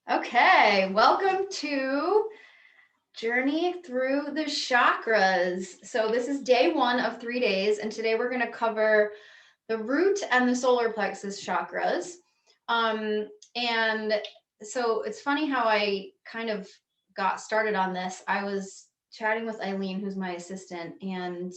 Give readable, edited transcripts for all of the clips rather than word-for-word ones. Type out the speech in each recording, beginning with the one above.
Okay, welcome to Journey Through the Chakras. So this is day 1 of 3 days, and today we're going to cover the root and the solar plexus chakras. And so it's funny how I kind of got started on this. I was chatting with Eileen, who's my assistant, and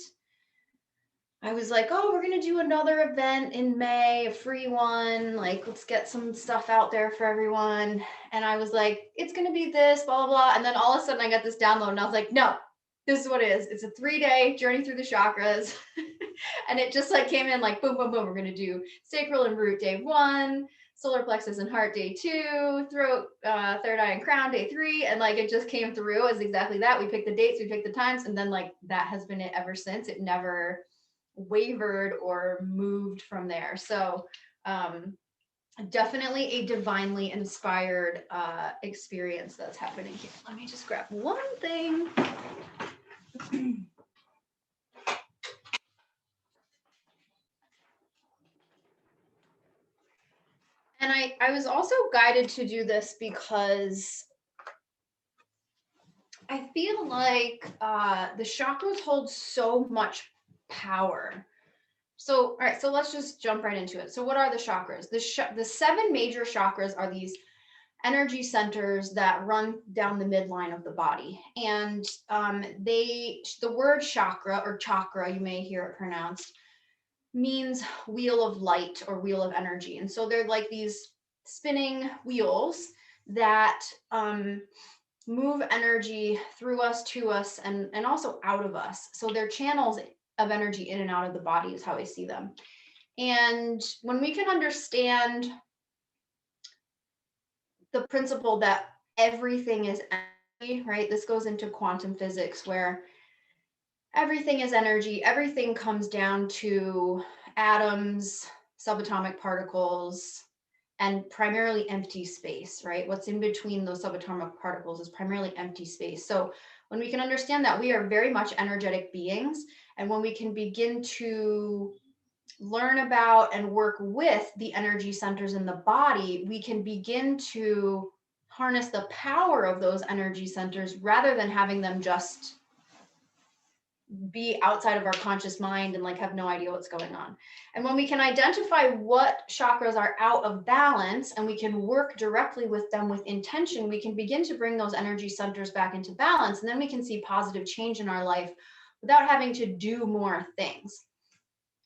I was like, oh, we're going to do another event in May, a free one. Like, let's get some stuff out there for everyone. And I was like, it's going to be this, blah, blah, blah. And then all of a sudden I got this download and I was like, no, this is what it is. It's a 3-day journey through the chakras. And it just like came in like, boom, boom, boom. We're going to do sacral and root day 1, solar plexus and heart day 2, throat, third eye and crown day 3. And like, it just came through as exactly that. We picked the dates, we picked the times. And then like, that has been it ever since. It never wavered or moved from there. So definitely a divinely inspired experience that's happening here. Let me just grab one thing. And I was also guided to do this because I feel like the chakras hold so much power. So, all right, so let's just jump right into it. So what are the chakras? The 7 major chakras are these energy centers that run down the midline of the body. And the word chakra or chakra, you may hear it pronounced, means wheel of light or wheel of energy. And so they're like these spinning wheels that move energy through us, to us, and also out of us. So they're channels of energy in and out of the body is how I see them. And when we can understand the principle that everything is energy, right? This goes into quantum physics where everything is energy, everything comes down to atoms, subatomic particles, and primarily empty space, right? What's in between those subatomic particles is primarily empty space. So when we can understand that we are very much energetic beings, and when we can begin to learn about and work with the energy centers in the body, we can begin to harness the power of those energy centers rather than having them just be outside of our conscious mind and like have no idea what's going on. And when we can identify what chakras are out of balance and we can work directly with them with intention, we can begin to bring those energy centers back into balance. And then we can see positive change in our life without having to do more things.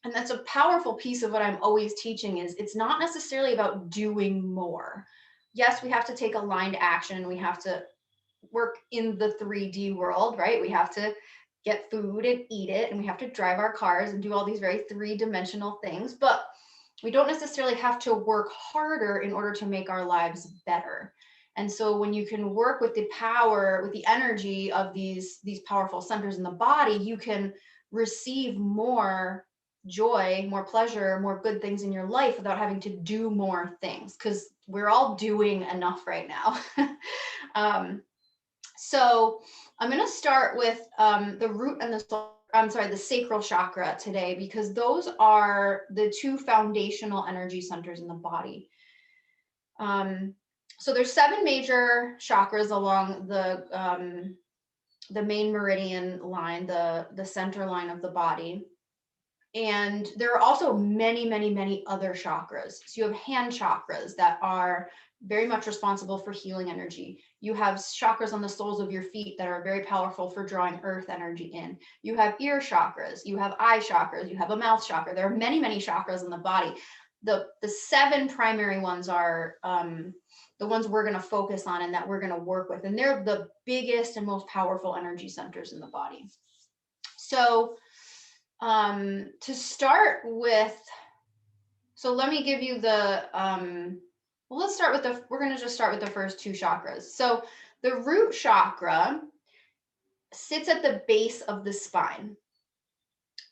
And that's a powerful piece of what I'm always teaching is it's not necessarily about doing more. Yes, we have to take aligned action. We have to work in the 3D world, right? We have to get food and eat it, and we have to drive our cars and do all these very 3-dimensional things, but we don't necessarily have to work harder in order to make our lives better. And so when you can work with the power, with the energy of these powerful centers in the body, you can receive more joy, more pleasure, more good things in your life without having to do more things, because we're all doing enough right now. So I'm going to start with the root and the sacral chakra today, because those are the 2 foundational energy centers in the body. So there's 7 major chakras along the main meridian line, the center line of the body. And there are also many, many, many other chakras. So you have hand chakras that are very much responsible for healing energy. You have chakras on the soles of your feet that are very powerful for drawing earth energy in. You have ear chakras, you have eye chakras, you have a mouth chakra. There are many, many chakras in the body. The 7 primary ones are the ones we're going to focus on and that we're going to work with. And they're the biggest and most powerful energy centers in the body. So to start with, so let me give you the, well, let's start with we're going to just start with the first 2 chakras. So the root chakra sits at the base of the spine.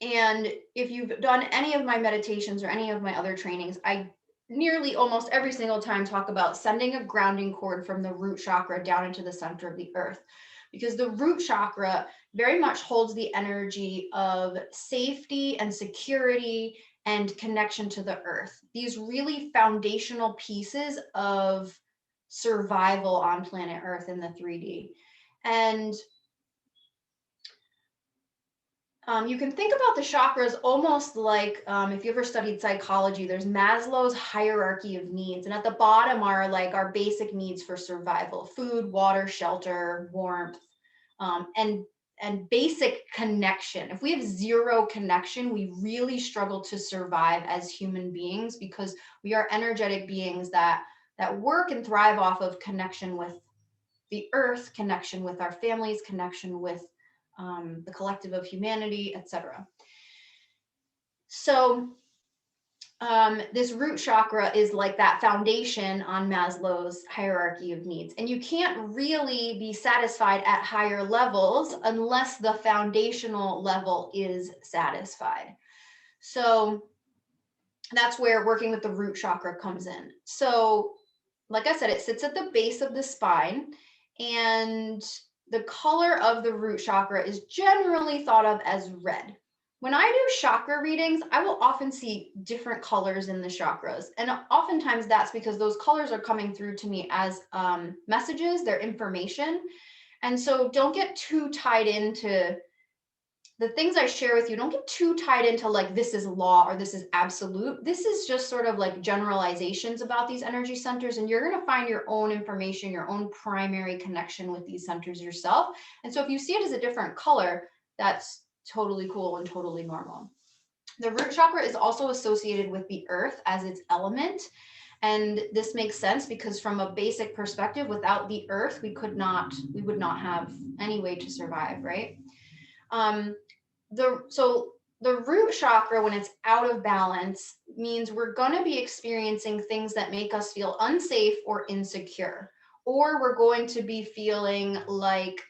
And if you've done any of my meditations or any of my other trainings, I nearly almost every single time talk about sending a grounding cord from the root chakra down into the center of the earth, because the root chakra very much holds the energy of safety and security and connection to the earth. These really foundational pieces of survival on planet Earth in the 3D. And you can think about the chakras almost like, if you ever studied psychology, there's Maslow's hierarchy of needs. And at the bottom are like our basic needs for survival: food, water, shelter, warmth, and basic connection. If we have zero connection, we really struggle to survive as human beings, because we are energetic beings that work and thrive off of connection with the earth, connection with our families, connection with the collective of humanity, etc. So this root chakra is like that foundation on Maslow's hierarchy of needs. And you can't really be satisfied at higher levels unless the foundational level is satisfied. So that's where working with the root chakra comes in. So like I said, it sits at the base of the spine, and the color of the root chakra is generally thought of as red. When I do chakra readings, I will often see different colors in the chakras. And oftentimes that's because those colors are coming through to me as messages, they're information. And so don't get too tied into the things I share with you. Don't get too tied into like, this is law or this is absolute. This is just sort of like generalizations about these energy centers. And you're going to find your own information, your own primary connection with these centers yourself. And so if you see it as a different color, that's totally cool and totally normal. The root chakra is also associated with the earth as its element. And this makes sense because from a basic perspective, without the earth, we would not have any way to survive, right? So the root chakra, when it's out of balance, means we're going to be experiencing things that make us feel unsafe or insecure, or we're going to be feeling like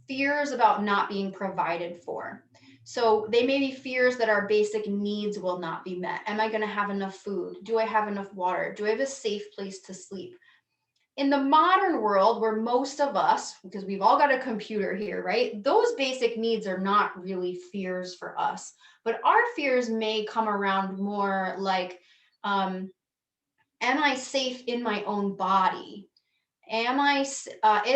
fears about not being provided for. So they may be fears that our basic needs will not be met. Am I going to have enough food? Do I have enough water? Do I have a safe place to sleep? In the modern world, where most of us, because we've all got a computer here, right? Those basic needs are not really fears for us, but our fears may come around more like, am I safe in my own body? Is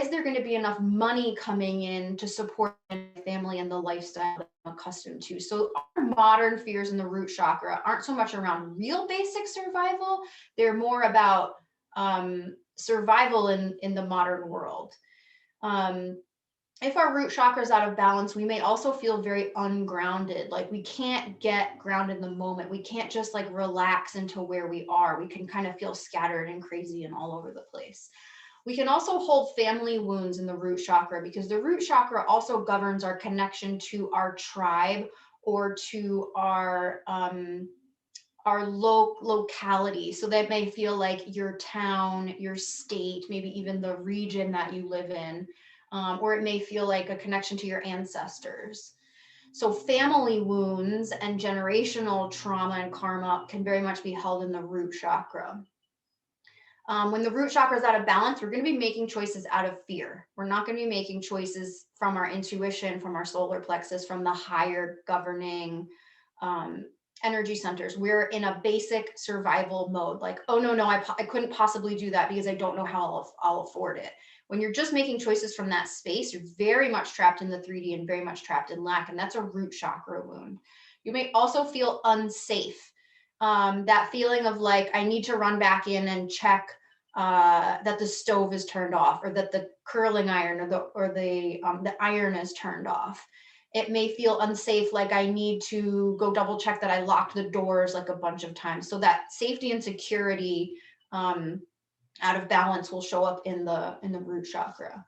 there going to be enough money coming in to support my family and the lifestyle that I'm accustomed to? So our modern fears in the root chakra aren't so much around real basic survival. They're more about survival in the modern world. If our root chakra is out of balance, we may also feel very ungrounded. Like we can't get grounded in the moment. We can't just like relax into where we are. We can kind of feel scattered and crazy and all over the place. We can also hold family wounds in the root chakra, because the root chakra also governs our connection to our tribe or to our locality. So that may feel like your town, your state, maybe even the region that you live in, or it may feel like a connection to your ancestors. So family wounds and generational trauma and karma can very much be held in the root chakra. When the root chakra is out of balance, we're going to be making choices out of fear. We're not going to be making choices from our intuition, from our solar plexus, from the higher governing energy centers. We're in a basic survival mode. Like, oh, no, I couldn't possibly do that because I don't know how I'll afford it. When you're just making choices from that space, you're very much trapped in the 3D and very much trapped in lack. And that's a root chakra wound. You may also feel unsafe. That feeling of like, I need to run back in and check that the stove is turned off, or that the curling iron or the iron is turned off. It may feel unsafe, like I need to go double check that I locked the doors like a bunch of times. So that safety and security out of balance will show up in the root chakra.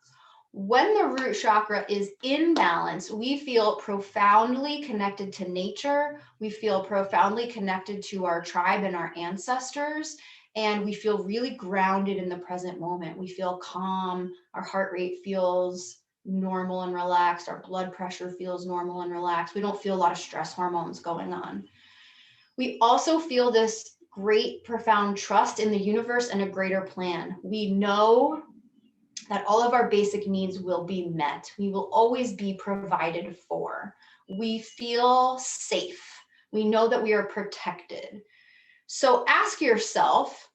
When the root chakra is in balance, we feel profoundly connected to nature. We feel profoundly connected to our tribe and our ancestors. And we feel really grounded in the present moment. We feel calm. Our heart rate feels normal and relaxed. Our blood pressure feels normal and relaxed. We don't feel a lot of stress hormones going on. We also feel this great, profound trust in the universe and a greater plan. We know that all of our basic needs will be met. We will always be provided for. We feel safe. We know that we are protected. So ask yourself,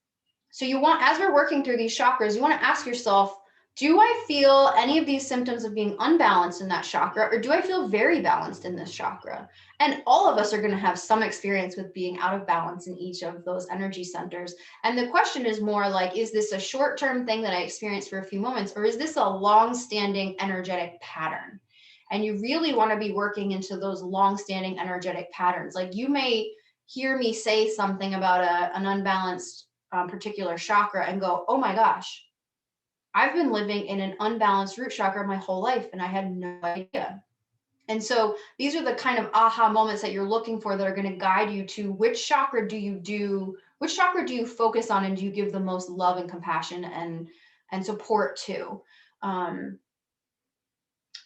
So you want, as we're working through these chakras, you want to ask yourself, do I feel any of these symptoms of being unbalanced in that chakra, or do I feel very balanced in this chakra? And all of us are going to have some experience with being out of balance in each of those energy centers. And the question is more like, is this a short-term thing that I experience for a few moments, or is this a long-standing energetic pattern? And you really want to be working into those long-standing energetic patterns. Like, you may hear me say something about an unbalanced particular chakra and go, oh my gosh, I've been living in an unbalanced root chakra my whole life and I had no idea. And so these are the kind of aha moments that you're looking for that are going to guide you to which chakra do you focus on, and do you give the most love and compassion and support to. I'm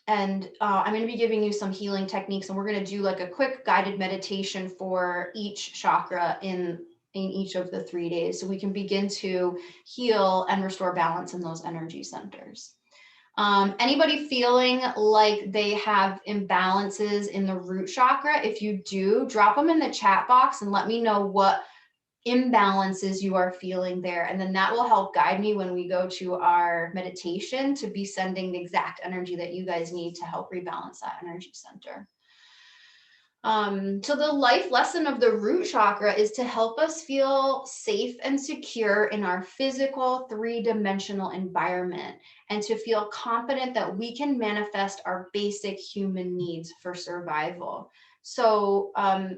going to be giving you some healing techniques, and we're going to do like a quick guided meditation for each chakra in each of the 3 days, so we can begin to heal and restore balance in those energy centers. Anybody feeling like they have imbalances in the root chakra? If you do, drop them in the chat box and let me know what imbalances you are feeling there. And then that will help guide me when we go to our meditation to be sending the exact energy that you guys need to help rebalance that energy center. So the life lesson of the root chakra is to help us feel safe and secure in our physical 3-dimensional environment, and to feel confident that we can manifest our basic human needs for survival. So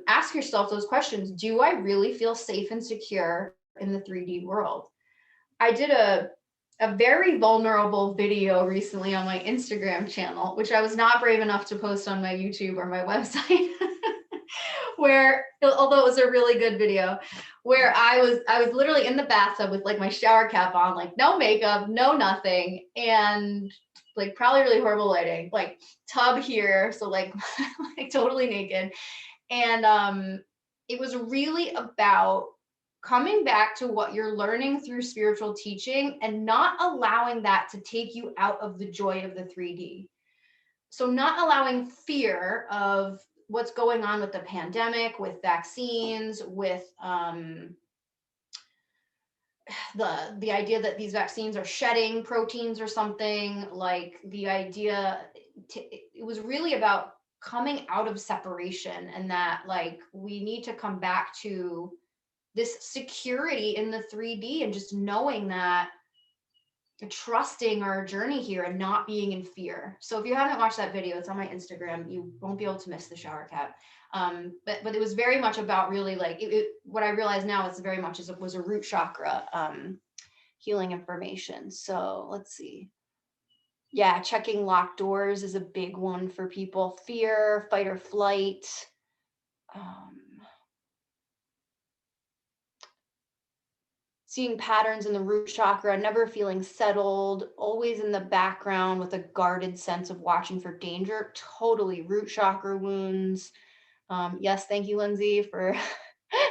ask yourself those questions. Do I really feel safe and secure in the 3D world? I did a very vulnerable video recently on my Instagram channel, which I was not brave enough to post on my YouTube or my website, where, although it was a really good video, where I was literally in the bathtub with like my shower cap on, like no makeup, no nothing, and like probably really horrible lighting, like tub here, so like like totally naked. And it was really about coming back to what you're learning through spiritual teaching and not allowing that to take you out of the joy of the 3D. So not allowing fear of what's going on with the pandemic, with vaccines, with the idea that these vaccines are shedding proteins or something, like the idea, it was really about coming out of separation, and that like we need to come back to this security in the 3D and just knowing that, trusting our journey here and not being in fear. So if you haven't watched that video, it's on my Instagram. You won't be able to miss the shower cap. But it was very much about really like what I realize now is very much was a root chakra healing information. So let's see. Yeah, checking locked doors is a big one for people. Fear, fight or flight. Seeing patterns in the root chakra, never feeling settled, always in the background with a guarded sense of watching for danger. Totally root chakra wounds. Yes, thank you, Lindsay, for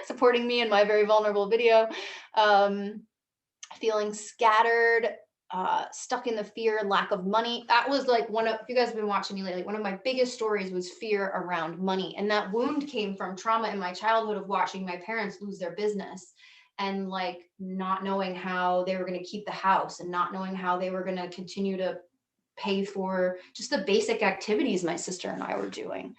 supporting me in my very vulnerable video. Feeling scattered, stuck in the fear and lack of money. That was like if you guys have been watching me lately, one of my biggest stories was fear around money. And that wound came from trauma in my childhood of watching my parents lose their business, and like not knowing how they were going to keep the house, and not knowing how they were going to continue to pay for just the basic activities my sister and I were doing.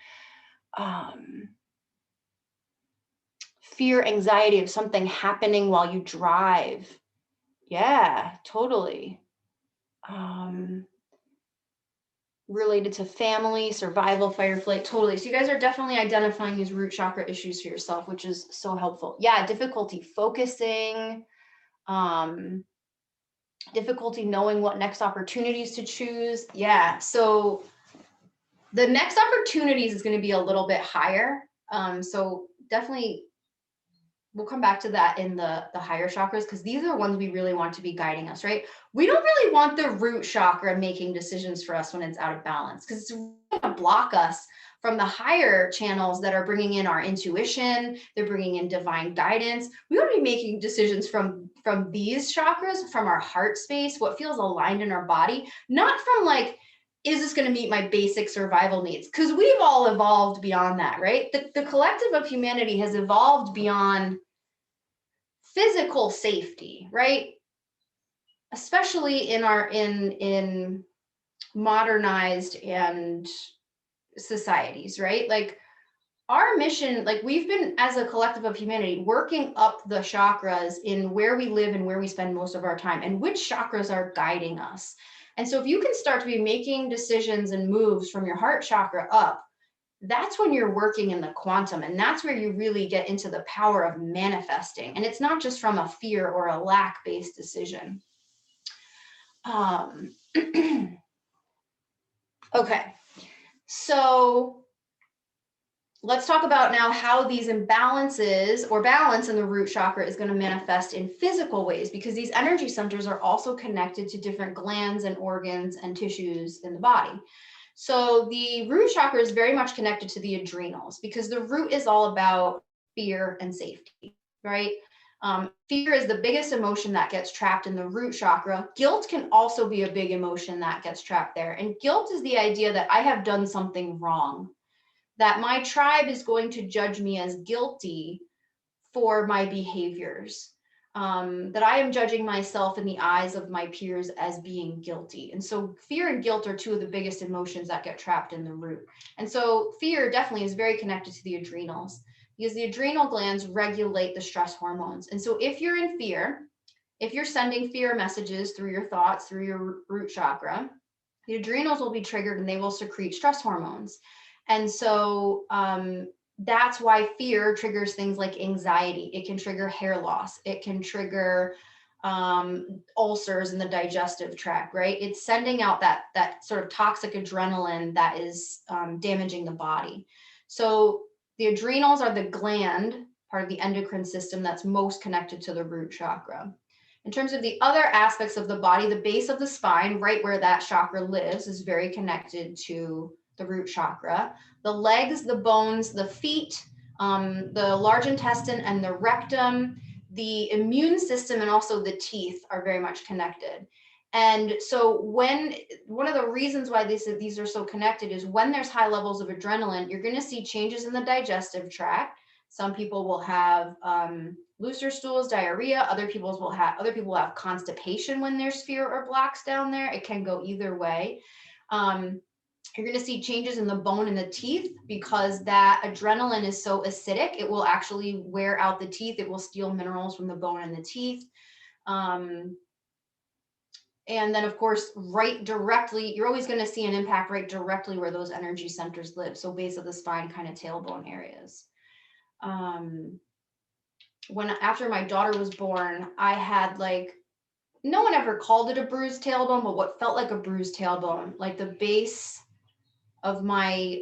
Fear, anxiety of something happening while you drive. Yeah, totally. Related to family, survival, fight or flight, totally. So you guys are definitely identifying these root chakra issues for yourself, which is so helpful. Yeah, difficulty focusing, difficulty knowing what next opportunities to choose. Yeah, so the next opportunities is going to be a little bit higher. So definitely we'll come back to that in the higher chakras, because these are ones we really want to be guiding us, right? We don't really want the root chakra making decisions for us when it's out of balance, because it's really going to block us from the higher channels that are bringing in our intuition. They're bringing in divine guidance. We want to be making decisions from these chakras, from our heart space, what feels aligned in our body, not from like, is this going to meet my basic survival needs? Because we've all evolved beyond that, right? The collective of humanity has evolved beyond physical safety, right? Especially in modernized and societies, right? Like our mission, like we've been as a collective of humanity working up the chakras in where we live and where we spend most of our time and which chakras are guiding us. And so if you can start to be making decisions and moves from your heart chakra up, that's when you're working in the quantum, and that's where you really get into the power of manifesting. And it's not just from a fear or a lack-based decision. Okay, so let's talk about now how these imbalances or balance in the root chakra is going to manifest in physical ways, because these energy centers are also connected to different glands and organs and tissues in the body. So the root chakra is very much connected to the adrenals, because the root is all about fear and safety, right? Fear is the biggest emotion that gets trapped in the root chakra. Guilt can also be a big emotion that gets trapped there. And guilt is the idea that I have done something wrong, that my tribe is going to judge me as guilty for my behaviors, that I am judging myself in the eyes of my peers as being guilty. And so fear and guilt are two of the biggest emotions that get trapped in the root. And so fear definitely is very connected to the adrenals, because the adrenal glands regulate the stress hormones. And so if you're in fear, if you're sending fear messages through your thoughts, through your root chakra, the adrenals will be triggered and they will secrete stress hormones. And so that's why fear triggers things like anxiety. It can trigger hair loss. It can trigger ulcers in the digestive tract, right? It's sending out that sort of toxic adrenaline that is damaging the body. So the adrenals are the gland, part of the endocrine system, that's most connected to the root chakra. In terms of the other aspects of the body, the base of the spine, right where that chakra lives, is very connected to the root chakra. The legs, the bones, the feet, the large intestine and the rectum, the immune system, and also the teeth are very much connected. And so one of the reasons why these are so connected is when there's high levels of adrenaline, you're going to see changes in the digestive tract. Some people will have looser stools, diarrhea. Other people will have constipation when there's fear or blocks down there. It can go either way. You're going to see changes in the bone and the teeth, because that adrenaline is so acidic. It will actually wear out the teeth. It will steal minerals from the bone and the teeth. And then, of course, right directly, you're always going to see an impact right directly where those energy centers live. So base of the spine, kind of tailbone areas. After my daughter was born, I had no one ever called it a bruised tailbone, but what felt like a bruised tailbone, like the base of my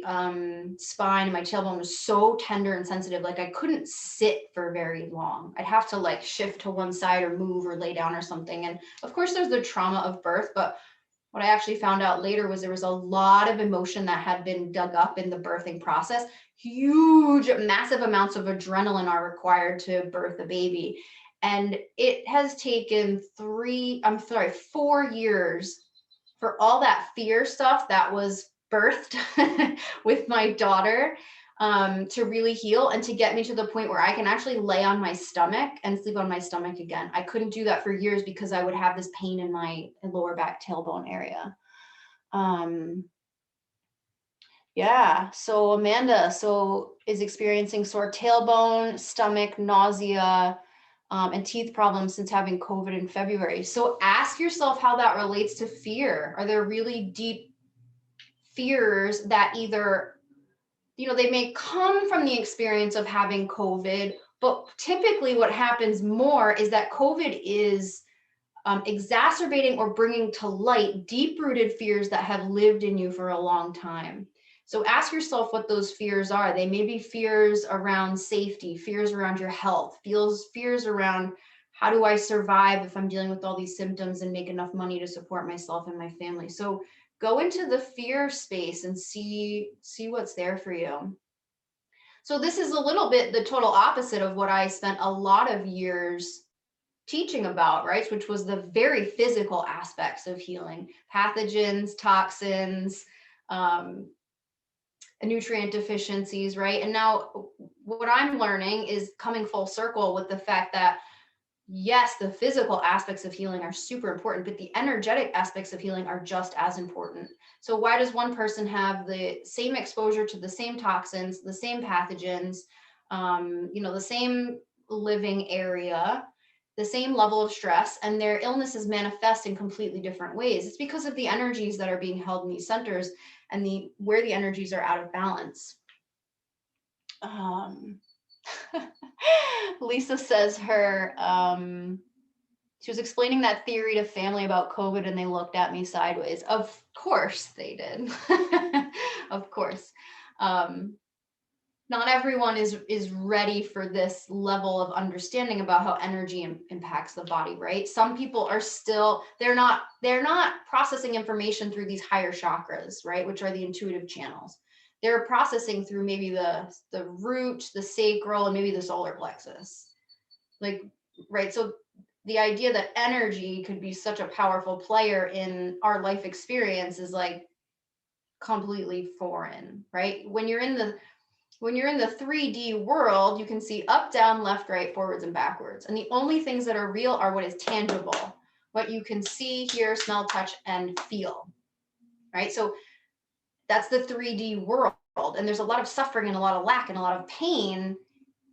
spine and my tailbone was so tender and sensitive. Like I couldn't sit for very long. I'd have to shift to one side or move or lay down or something. And of course there's the trauma of birth, but what I actually found out later was there was a lot of emotion that had been dug up in the birthing process. Huge, massive amounts of adrenaline are required to birth a baby. And it has taken 4 years for all that fear stuff that was birthed with my daughter to really heal and to get me to the point where I can actually lay on my stomach and sleep on my stomach again. I couldn't do that for years because I would have this pain in my lower back tailbone area. Yeah, so Amanda is experiencing sore tailbone, stomach, nausea, and teeth problems since having COVID in February. So ask yourself how that relates to fear. Are there really deep fears that either, they may come from the experience of having COVID, but typically what happens more is that COVID is exacerbating or bringing to light deep-rooted fears that have lived in you for a long time. So ask yourself what those fears are. They may be fears around safety, fears around your health, fears around how do I survive if I'm dealing with all these symptoms and make enough money to support myself and my family. So go into the fear space and see what's there for you. So this is a little bit the total opposite of what I spent a lot of years teaching about, right? Which was the very physical aspects of healing, pathogens, toxins, nutrient deficiencies, right? And now what I'm learning is coming full circle with the fact that yes, the physical aspects of healing are super important, but the energetic aspects of healing are just as important. So why does one person have the same exposure to the same toxins, the same pathogens, the same living area, the same level of stress, and their illnesses manifest in completely different ways? It's because of the energies that are being held in these centers and where the energies are out of balance. Lisa says she was explaining that theory to family about COVID and they looked at me sideways. Of course they did. Of course. Not everyone is ready for this level of understanding about how energy impacts the body, right? Some people are still, they're not processing information through these higher chakras, right? Which are the intuitive channels. They're processing through maybe the root, the sacral, and maybe the solar plexus. Like, right. So the idea that energy could be such a powerful player in our life experience is like completely foreign, right? When you're in the 3D world, you can see up, down, left, right, forwards, and backwards. And the only things that are real are what is tangible, what you can see, hear, smell, touch, and feel, right? So that's the 3D world. And there's a lot of suffering and a lot of lack and a lot of pain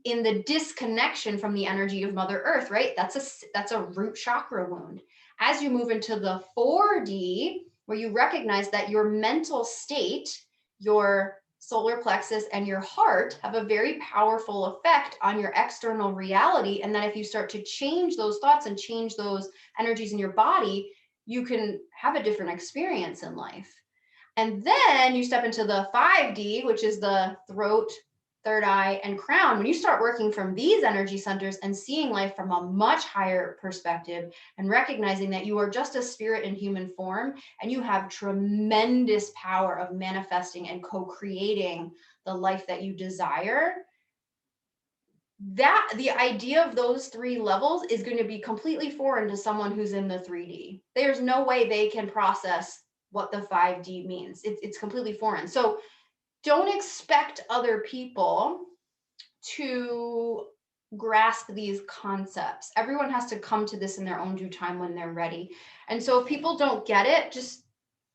in the disconnection from the energy of Mother Earth, right? That's a root chakra wound. As you move into the 4D, where you recognize that your mental state, your solar plexus, and your heart have a very powerful effect on your external reality. And that if you start to change those thoughts and change those energies in your body, you can have a different experience in life. And then you step into the 5D, which is the throat, third eye, and crown. When you start working from these energy centers and seeing life from a much higher perspective and recognizing that you are just a spirit in human form and you have tremendous power of manifesting and co-creating the life that you desire, that the idea of those 3 levels is going to be completely foreign to someone who's in the 3D. There's no way they can process what the 5D means. It's completely foreign. So don't expect other people to grasp these concepts. Everyone has to come to this in their own due time when they're ready. And so if people don't get it, just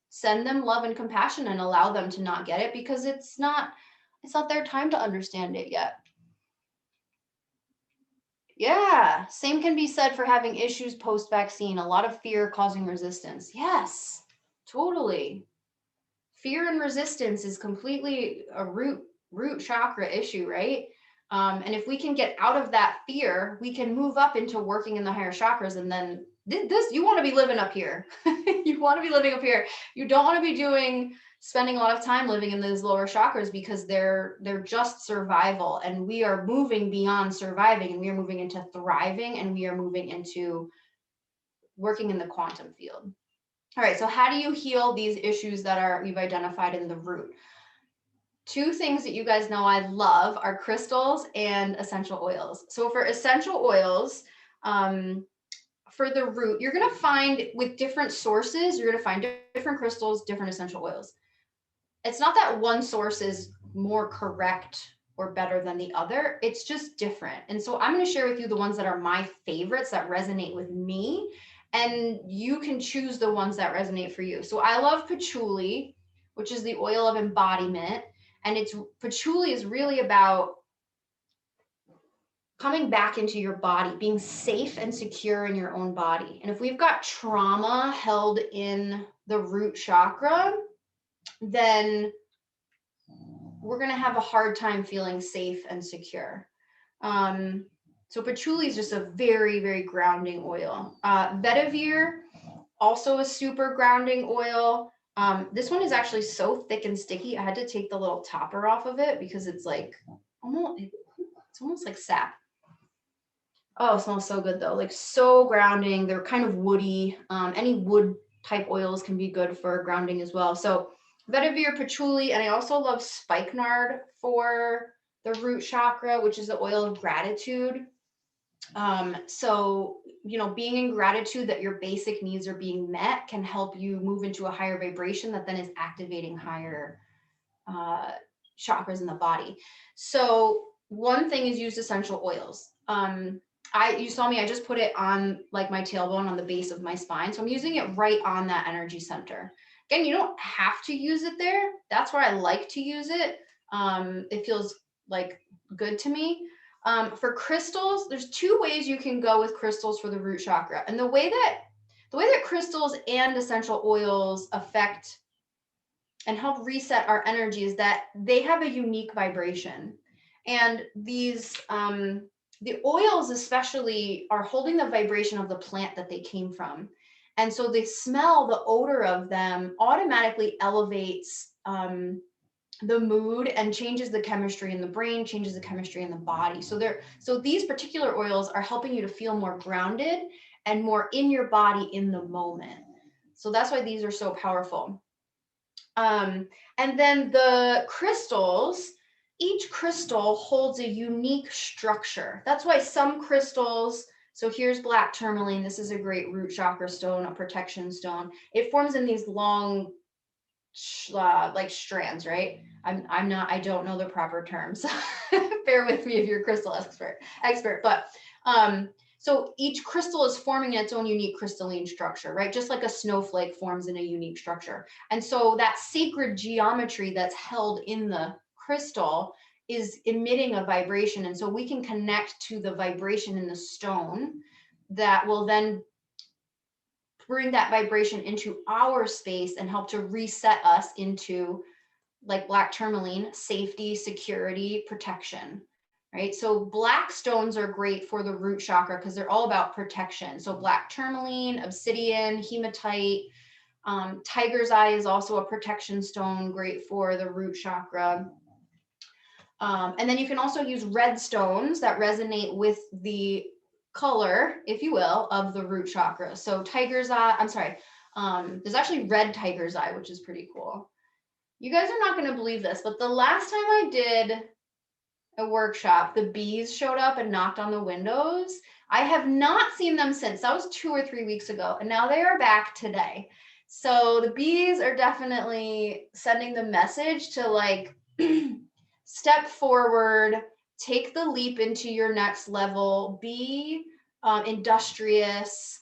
send them love and compassion and allow them to not get it, because it's not their time to understand it yet. Yeah, same can be said for having issues post-vaccine, a lot of fear causing resistance. Yes, totally. Fear and resistance is completely a root chakra issue, right? And if we can get out of that fear, we can move up into working in the higher chakras. And then this, you want to be living up here. You want to be living up here. You don't want to be spending a lot of time living in those lower chakras, because they're just survival. And we are moving beyond surviving, and we are moving into thriving, and we are moving into working in the quantum field. All right, so how do you heal these issues that we've identified in the root? 2 things that you guys know I love are crystals and essential oils. So for essential oils, for the root, you're going to find with different sources, you're going to find different crystals, different essential oils. It's not that one source is more correct or better than the other. It's just different. And so I'm going to share with you the ones that are my favorites that resonate with me, and you can choose the ones that resonate for you. So I love patchouli, which is the oil of embodiment. And patchouli is really about coming back into your body, being safe and secure in your own body. And if we've got trauma held in the root chakra, then we're going to have a hard time feeling safe and secure. So patchouli is just a very, very grounding oil. Vetiver, also a super grounding oil. This one is actually so thick and sticky. I had to take the little topper off of it because it's like almost like sap. Oh, it smells so good though. Like so grounding. They're kind of woody. Any wood type oils can be good for grounding as well. So vetiver, patchouli, and I also love spikenard for the root chakra, which is the oil of gratitude. So, being in gratitude that your basic needs are being met can help you move into a higher vibration that then is activating higher chakras in the body. So one thing is use essential oils. you saw me, I just put it on like my tailbone on the base of my spine. So I'm using it right on that energy center. Again, you don't have to use it there. That's where I like to use it. It feels like good to me. For crystals, there's two ways you can go with crystals for the root chakra. And the way that crystals and essential oils affect and help reset our energy is that they have a unique vibration. And these, the oils especially are holding the vibration of the plant that they came from. And so the smell, the odor of them automatically elevates the mood and changes the chemistry in the brain, changes the chemistry in the body. So these particular oils are helping you to feel more grounded and more in your body in the moment. So that's why these are so powerful. And then the crystals, each crystal holds a unique structure. That's why some crystals, so here's black tourmaline. This is a great root chakra stone, a protection stone. It forms in these long, like strands, right? I don't know the proper terms. Bear with me if you're a crystal expert, but so each crystal is forming its own unique crystalline structure, right? Just like a snowflake forms in a unique structure. And so that sacred geometry that's held in the crystal is emitting a vibration. And so we can connect to the vibration in the stone that will then bring that vibration into our space and help to reset us into, like black tourmaline, safety, security, protection. Right. So black stones are great for the root chakra because they're all about protection. So black tourmaline, obsidian, hematite, tiger's eye is also a protection stone, great for the root chakra. And then you can also use red stones that resonate with the color, if you will, of the root chakra. So tiger's eye, there's actually red tiger's eye, which is pretty cool. You guys are not going to believe this, but the last time I did a workshop, the bees showed up and knocked on the windows. I have not seen them since. That was 2 or 3 weeks ago, and now they are back today. So the bees are definitely sending the message to like step forward, take the leap into your next level, be industrious,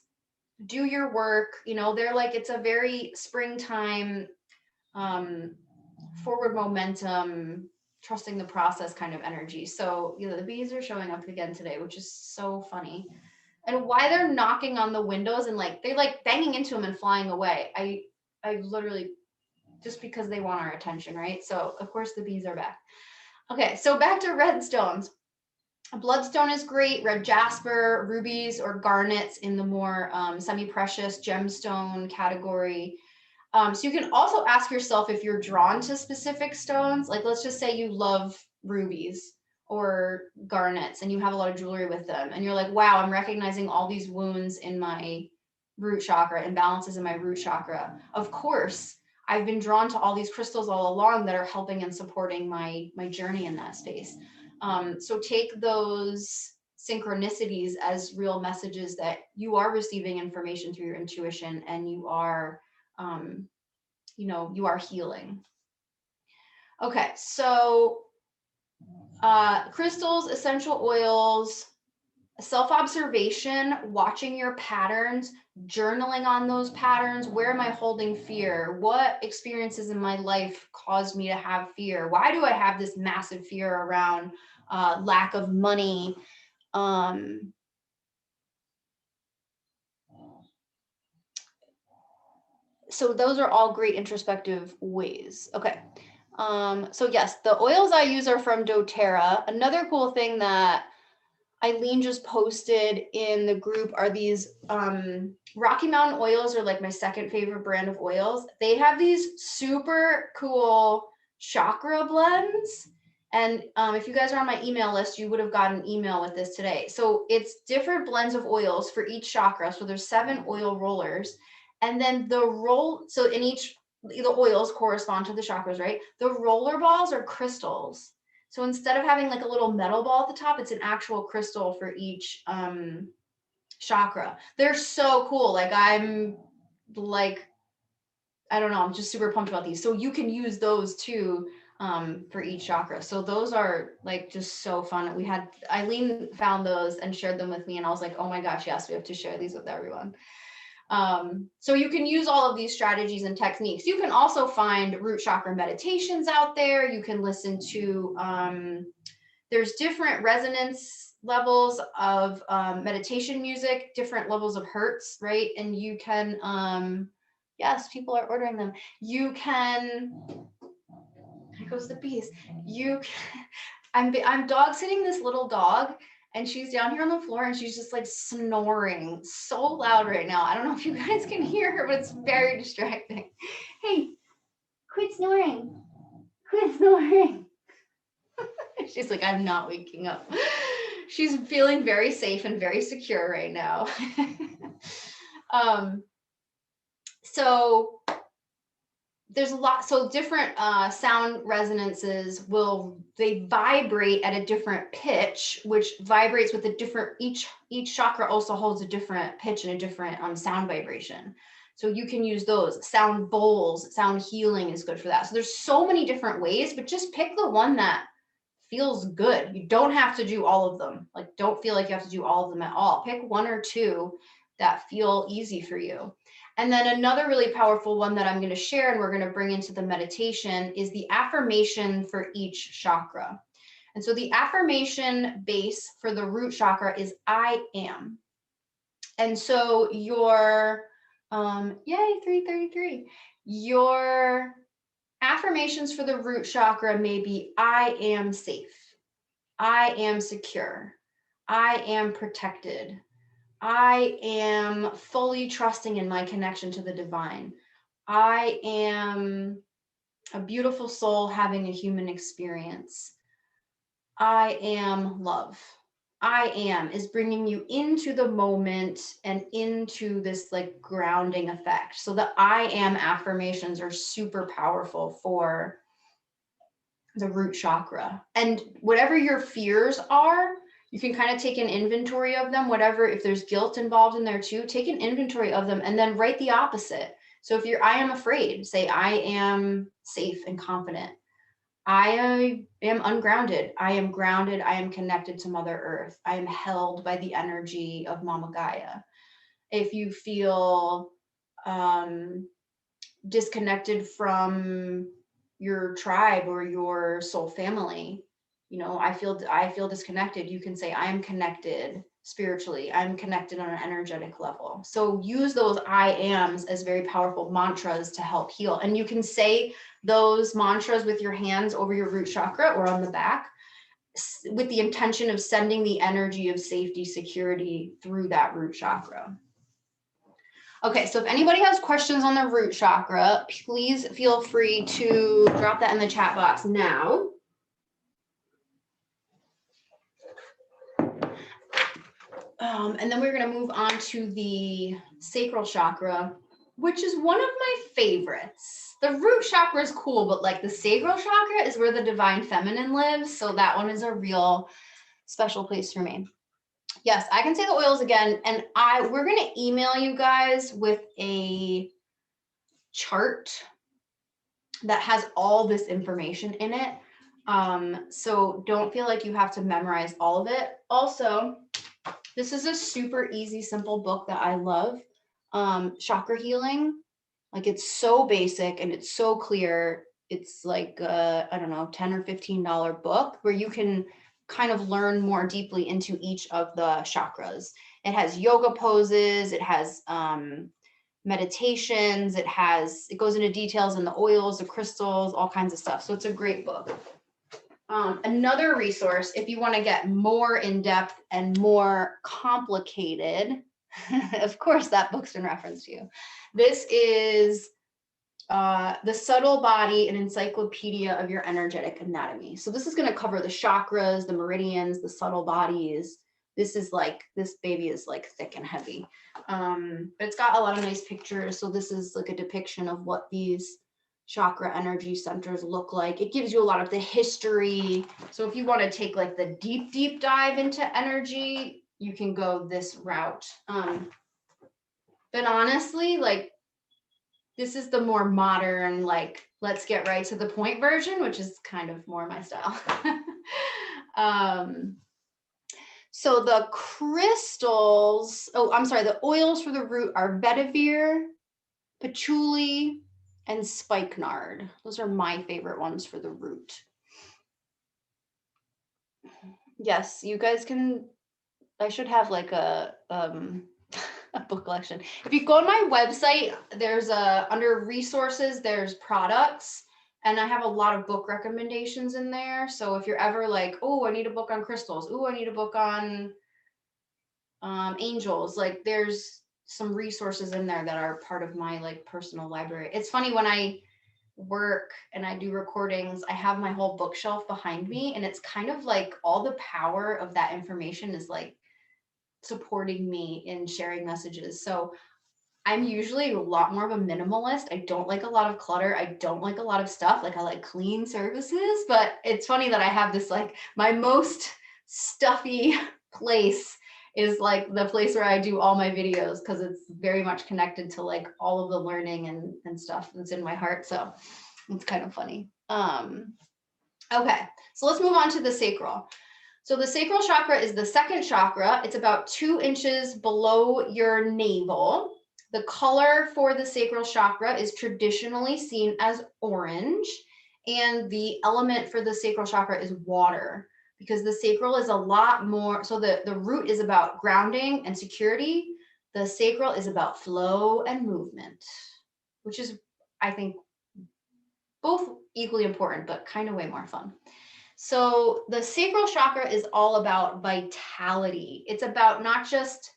do your work. You know, they're like, it's a very springtime, forward momentum, trusting the process kind of energy. So, you know, the bees are showing up again today, which is so funny. And why they're knocking on the windows and like they're like banging into them and flying away. I literally, just because they want our attention, right? So of course the bees are back. Okay, so back to red stones. Bloodstone is great, red jasper, rubies or garnets in the more semi-precious gemstone category. So you can also ask yourself if you're drawn to specific stones. Like let's just say you love rubies or garnets and you have a lot of jewelry with them and you're like, wow, I'm recognizing all these wounds in my root chakra, imbalances in my root chakra. Of course, I've been drawn to all these crystals all along that are helping and supporting my journey in that space. So take those synchronicities as real messages that you are receiving information through your intuition and you are you are healing. Okay, so crystals, essential oils, self-observation, watching your patterns, journaling on those patterns. Where am I holding fear? What experiences in my life caused me to have fear? Why do I have this massive fear around lack of money? So those are all great introspective ways. Okay. So yes, the oils I use are from doTERRA. Another cool thing that Eileen just posted in the group are these Rocky Mountain oils are like my second favorite brand of oils. They have these super cool chakra blends. And if you guys are on my email list, you would have gotten an email with this today. So it's different blends of oils for each chakra. So there's 7 oil rollers. And then so in each, the oils correspond to the chakras, right? The roller balls are crystals. So instead of having like a little metal ball at the top, it's an actual crystal for each chakra. They're so cool. Like I'm like, I don't know, I'm just super pumped about these. So you can use those too for each chakra. So those are like just so fun. Eileen found those and shared them with me, and I was like, oh my gosh, yes, we have to share these with everyone. So you can use all of these strategies and techniques. You can also find root chakra meditations out there. You can listen to, there's different resonance levels of meditation music, different levels of hertz, right? And you can, yes, people are ordering them. You can, here goes the bees. I'm dog sitting this little dog, and she's down here on the floor, and she's just like snoring so loud right now. I don't know if you guys can hear her, but it's very distracting. Hey, quit snoring. Quit snoring. She's like, I'm not waking up. She's feeling very safe and very secure right now. So there's a lot, so different sound resonances they vibrate at a different pitch, which vibrates with a different, each chakra also holds a different pitch and a different sound vibration. So you can use those. Sound bowls, sound healing is good for that. So there's so many different ways, but just pick the one that feels good. You don't have to do all of them. Like, don't feel like you have to do all of them at all. Pick one or two that feel easy for you. And then another really powerful one that I'm going to share and we're going to bring into the meditation is the affirmation for each chakra. And so the affirmation base for the root chakra is I am. And so your, yay, 333, your affirmations for the root chakra may be I am safe. I am secure. I am protected. I am fully trusting in my connection to the divine. I am a beautiful soul having a human experience. I am love. I am is bringing you into the moment and into this like grounding effect. So the I am affirmations are super powerful for the root chakra. And whatever your fears are, you can kind of take an inventory of them, whatever, if there's guilt involved in there too, take an inventory of them and then write the opposite. So if I am afraid, say, I am safe and confident. I am ungrounded. I am grounded. I am connected to Mother Earth. I am held by the energy of Mama Gaia. If you feel disconnected from your tribe or your soul family, I feel disconnected, you can say I am connected spiritually, I'm connected on an energetic level. So use those I ams as very powerful mantras to help heal. And you can say those mantras with your hands over your root chakra or on the back with the intention of sending the energy of safety, security through that root chakra. Okay, so if anybody has questions on the root chakra, please feel free to drop that in the chat box now. And then we're going to move on to the sacral chakra, which is one of my favorites. The root chakra is cool, but like the sacral chakra is where the divine feminine lives. So that one is a real special place for me. Yes, I can say the oils again. And we're going to email you guys with a chart that has all this information in it. So don't feel like you have to memorize all of it. Also, this is a super easy, simple book that I love. Chakra healing. Like, it's so basic and it's so clear. It's like, I don't know, $10 or $15 book where you can kind of learn more deeply into each of the chakras. It has yoga poses. It has meditations. It goes into details in the oils, the crystals, all kinds of stuff. So it's a great book. Another resource, if you want to get more in depth and more complicated, of course, that book's been referenced to you. This is The Subtle Body, an Encyclopedia of Your Energetic Anatomy. So this is going to cover the chakras, the meridians, the subtle bodies. This baby is like thick and heavy. But it's got a lot of nice pictures. So this is like a depiction of what these chakra energy centers look like. It gives you a lot of the history. So if you want to take like the deep dive into energy, you can go this route. But honestly, like, this is the more modern, like let's get right to the point version, which is kind of more my style. So the crystals, the oils for the root are vetiver, patchouli, and spikenard. Those are my favorite ones for the root. Yes, you guys can, I should have like a book collection. If you go on my website, there's under resources, there's products, and I have a lot of book recommendations in there. So if you're ever like, oh, I need a book on crystals, oh, I need a book on angels, like there's some resources in there that are part of my like personal library. It's funny, when I work and I do recordings, I have my whole bookshelf behind me, and it's kind of like all the power of that information is like supporting me in sharing messages. So I'm usually a lot more of a minimalist. I don't like a lot of clutter. I don't like a lot of stuff. Like I like clean surfaces, but it's funny that I have this, like my most stuffy place is like the place where I do all my videos, because it's very much connected to like all of the learning and stuff that's in my heart. So it's kind of funny. Okay, so let's move on to the sacral. So the sacral chakra is the second chakra. It's about 2 inches below your navel. The color for the sacral chakra is traditionally seen as orange, and the element for the sacral chakra is water, because the sacral is a lot more, so the root is about grounding and security. The sacral is about flow and movement, which is, I think, both equally important, but kind of way more fun. So the sacral chakra is all about vitality. It's about not just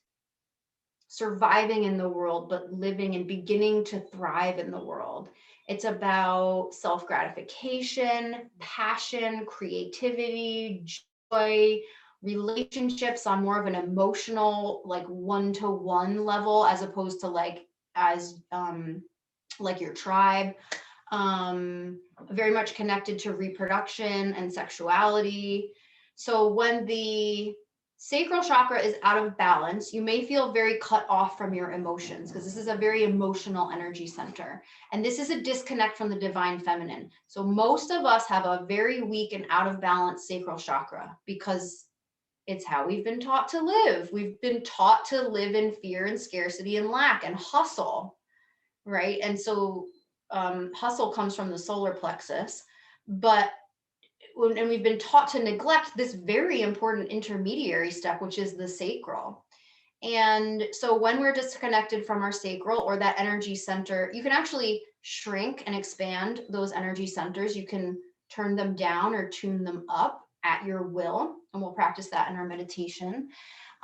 surviving in the world, but living and beginning to thrive in the world. It's about self-gratification, passion, creativity, joy, relationships on more of an emotional, like one-to-one level, as opposed to like your tribe. Very much connected to reproduction and sexuality. So when the sacral chakra is out of balance, you may feel very cut off from your emotions, because this is a very emotional energy center. And this is a disconnect from the divine feminine. So most of us have a very weak and out of balance sacral chakra, because it's how we've been taught to live. We've been taught to live in fear and scarcity and lack and hustle, right? And so hustle comes from the solar plexus, and we've been taught to neglect this very important intermediary step, which is the sacral. And so when we're disconnected from our sacral, or that energy center, you can actually shrink and expand those energy centers. You can turn them down or tune them up at your will, and we'll practice that in our meditation.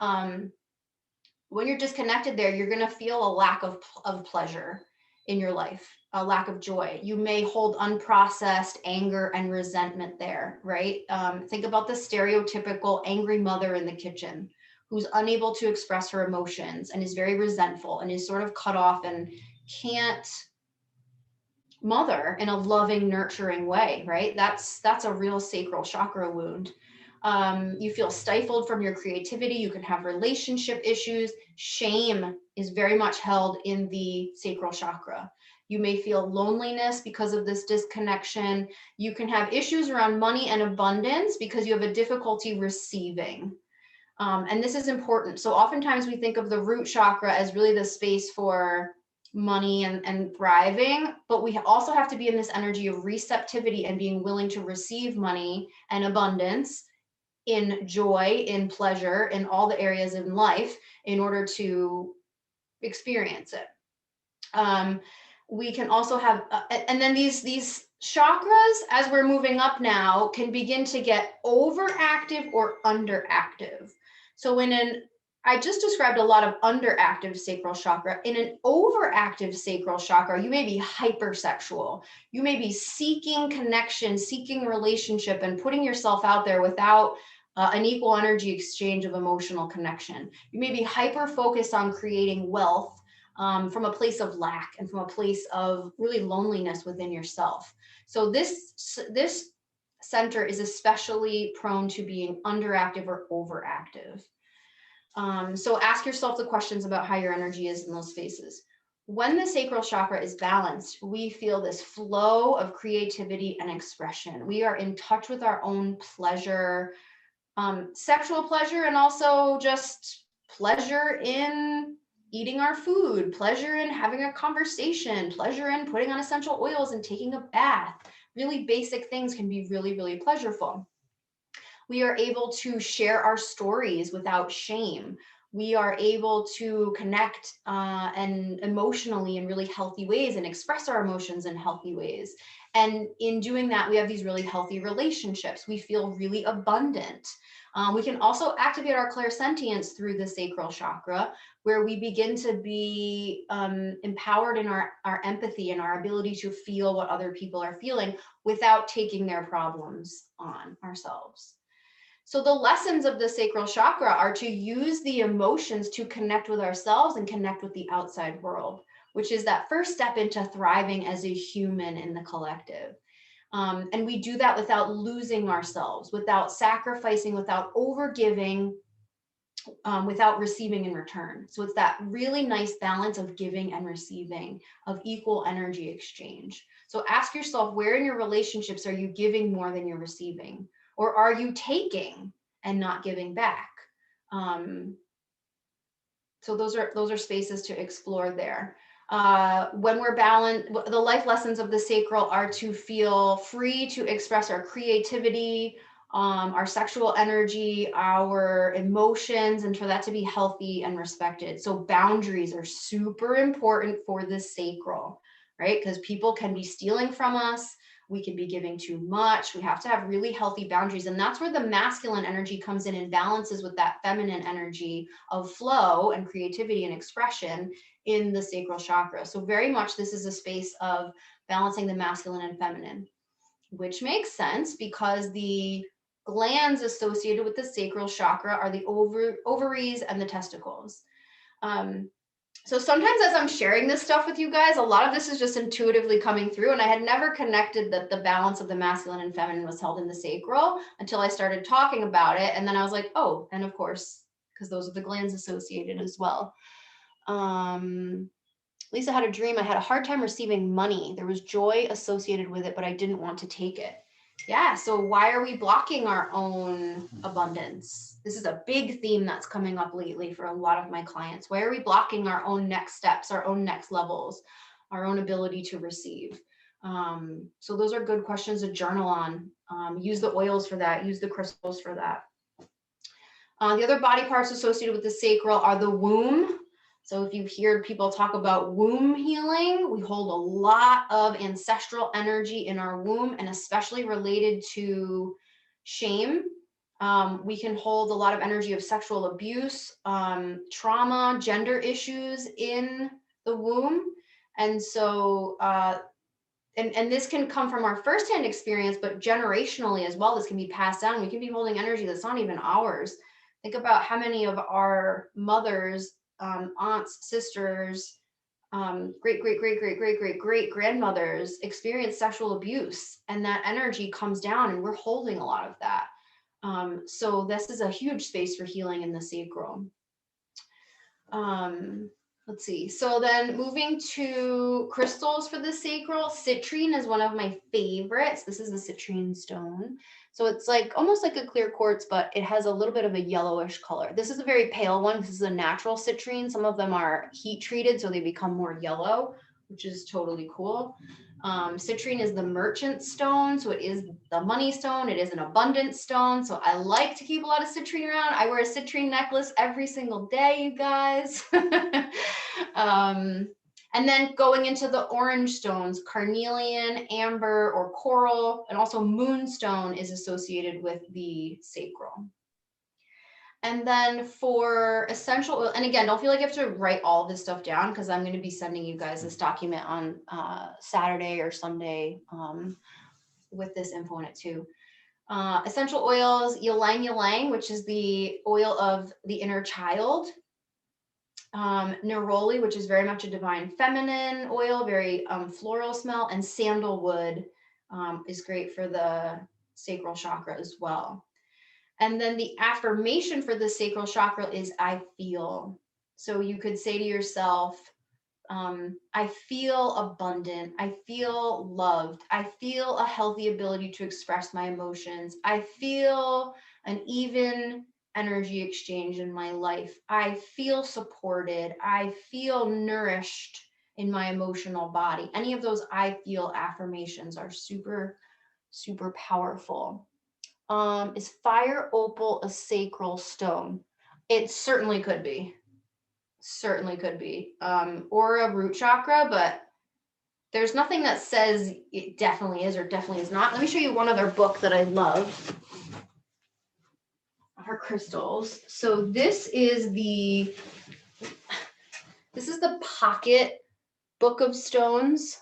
When you're disconnected there, you're going to feel a lack of pleasure in your life, a lack of joy. You may hold unprocessed anger and resentment there, right? Think about the stereotypical angry mother in the kitchen who's unable to express her emotions and is very resentful and is sort of cut off and can't mother in a loving, nurturing way, right? That's a real sacral chakra wound. You feel stifled from your creativity. You can have relationship issues. Shame is very much held in the sacral chakra. You may feel loneliness because of this disconnection. You can have issues around money and abundance because you have a difficulty receiving. And this is important. So oftentimes we think of the root chakra as really the space for money and thriving, but we also have to be in this energy of receptivity and being willing to receive money and abundance, in joy, in pleasure, in all the areas in life, in order to experience it. We can also have, and then these chakras, as we're moving up now, can begin to get overactive or underactive. So I just described a lot of underactive sacral chakra. In an overactive sacral chakra, you may be hypersexual. You may be seeking connection, seeking relationship, and putting yourself out there without an equal energy exchange of emotional connection. You may be hyper-focused on creating wealth from a place of lack and from a place of really loneliness within yourself. So this center is especially prone to being underactive or overactive. So ask yourself the questions about how your energy is in those phases. When the sacral chakra is balanced, we feel this flow of creativity and expression. We are in touch with our own pleasure, sexual pleasure, and also just pleasure in eating our food, pleasure in having a conversation, pleasure in putting on essential oils and taking a bath. Really basic things can be really, really pleasurable. We are able to share our stories without shame. We are able to connect and emotionally in really healthy ways and express our emotions in healthy ways. And in doing that, we have these really healthy relationships. We feel really abundant. We can also activate our clairsentience through the sacral chakra, where we begin to be empowered in our empathy and our ability to feel what other people are feeling without taking their problems on ourselves. So the lessons of the sacral chakra are to use the emotions to connect with ourselves and connect with the outside world, which is that first step into thriving as a human in the collective. And we do that without losing ourselves, without sacrificing, without overgiving, without receiving in return. So it's that really nice balance of giving and receiving, of equal energy exchange. So ask yourself, where in your relationships are you giving more than you're receiving? Or are you taking and not giving back? So those are spaces to explore there. When we're balanced, the life lessons of the sacral are to feel free to express our creativity, our sexual energy, our emotions, and for that to be healthy and respected. So boundaries are super important for the sacral, right? Because people can be stealing from us. We can be giving too much. We have to have really healthy boundaries. And that's where the masculine energy comes in and balances with that feminine energy of flow and creativity and expression in the sacral chakra. So very much this is a space of balancing the masculine and feminine, which makes sense because the glands associated with the sacral chakra are the ovaries and the testicles. So sometimes as I'm sharing this stuff with you guys, a lot of this is just intuitively coming through. And I had never connected that the balance of the masculine and feminine was held in the sacral until I started talking about it. And then I was like, oh, and of course, because those are the glands associated as well. Lisa had a dream. I had a hard time receiving money. There was joy associated with it, but I didn't want to take it. Yeah, so why are we blocking our own abundance? This is a big theme that's coming up lately for a lot of my clients. Why are we blocking our own next steps, our own next levels, our own ability to receive? So those are good questions to journal on. Use the oils for that, use the crystals for that. The other body parts associated with the sacral are the womb. So if you've heard people talk about womb healing, we hold a lot of ancestral energy in our womb, and especially related to shame. We can hold a lot of energy of sexual abuse, trauma, gender issues in the womb. And so, and this can come from our firsthand experience, but generationally as well, this can be passed down. We can be holding energy that's not even ours. Think about how many of our mothers, aunts, sisters, great grandmothers experience sexual abuse, and that energy comes down and we're holding a lot of that. So this is a huge space for healing in the sacral. Let's see. So then moving to crystals for the sacral, citrine is one of my favorites. This is a citrine stone. So it's like almost like a clear quartz, but it has a little bit of a yellowish color. This is a very pale one. This is a natural citrine. Some of them are heat treated, so they become more yellow, which is totally cool. Citrine is the merchant stone, so it is the money stone. It is an abundance stone. So I like to keep a lot of citrine around. I wear a citrine necklace every single day, you guys. And then going into the orange stones, carnelian, amber, or coral, and also moonstone is associated with the sacral. And then for essential oil, and again, don't feel like you have to write all this stuff down because I'm going to be sending you guys this document on Saturday or Sunday with this info in it too. Essential oils, ylang ylang, which is the oil of the inner child. Neroli, which is very much a divine feminine oil, very floral smell, and sandalwood is great for the sacral chakra as well. And then the affirmation for the sacral chakra is I feel. So you could say to yourself, I feel abundant. I feel loved. I feel a healthy ability to express my emotions. I feel an even energy exchange in my life. I feel supported. I feel nourished in my emotional body. Any of those I feel affirmations are super, super powerful. Is fire opal a sacral stone? It certainly could be. Certainly could be. Or a root chakra, but there's nothing that says it definitely is or definitely is not. Let me show you one other book that I love. Her crystals. So this is the pocket book of stones.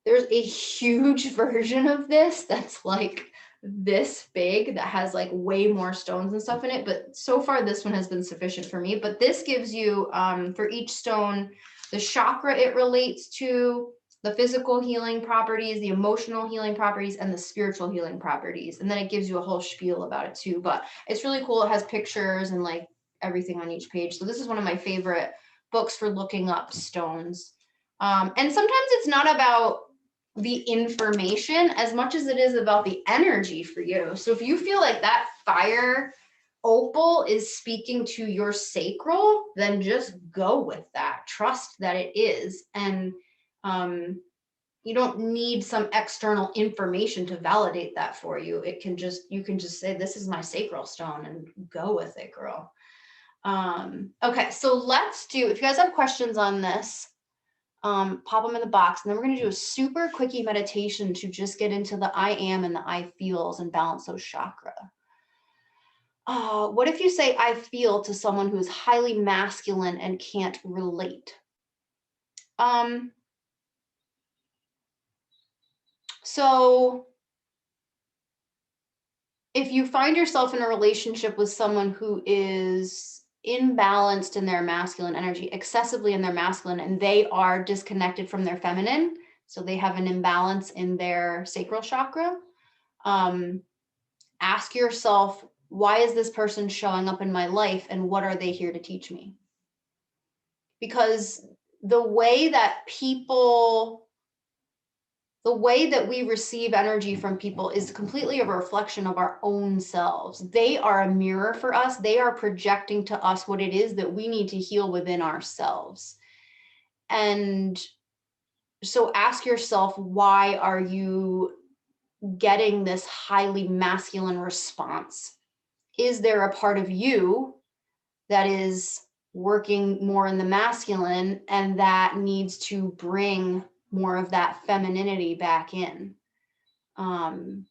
There's a huge version of this that's like this big that has like way more stones and stuff in it, but so far this one has been sufficient for me. But this gives you for each stone the chakra it relates to, the physical healing properties, the emotional healing properties, and the spiritual healing properties. And then it gives you a whole spiel about it too. But it's really cool. It has pictures and like everything on each page. So this is one of my favorite books for looking up stones. And sometimes it's not about the information as much as it is about the energy for you. So if you feel like that fire opal is speaking to your sacral, then just go with that. Trust that it is. And you don't need some external information to validate that for you. You can just say, this is my sacral stone, and go with it, girl. Okay, so if you guys have questions on this, pop them in the box, and then we're going to do a super quickie meditation to just get into the I am and the I feels and balance those chakra. What if you say I feel to someone who is highly masculine and can't relate? So if you find yourself in a relationship with someone who is imbalanced in their masculine energy, excessively in their masculine, and they are disconnected from their feminine, so they have an imbalance in their sacral chakra, ask yourself, why is this person showing up in my life, and what are they here to teach me? Because the way that we receive energy from people is completely a reflection of our own selves. They are a mirror for us. They are projecting to us what it is that we need to heal within ourselves. And so ask yourself, why are you getting this highly masculine response? Is there a part of you that is working more in the masculine and that needs to bring more of that femininity back in? And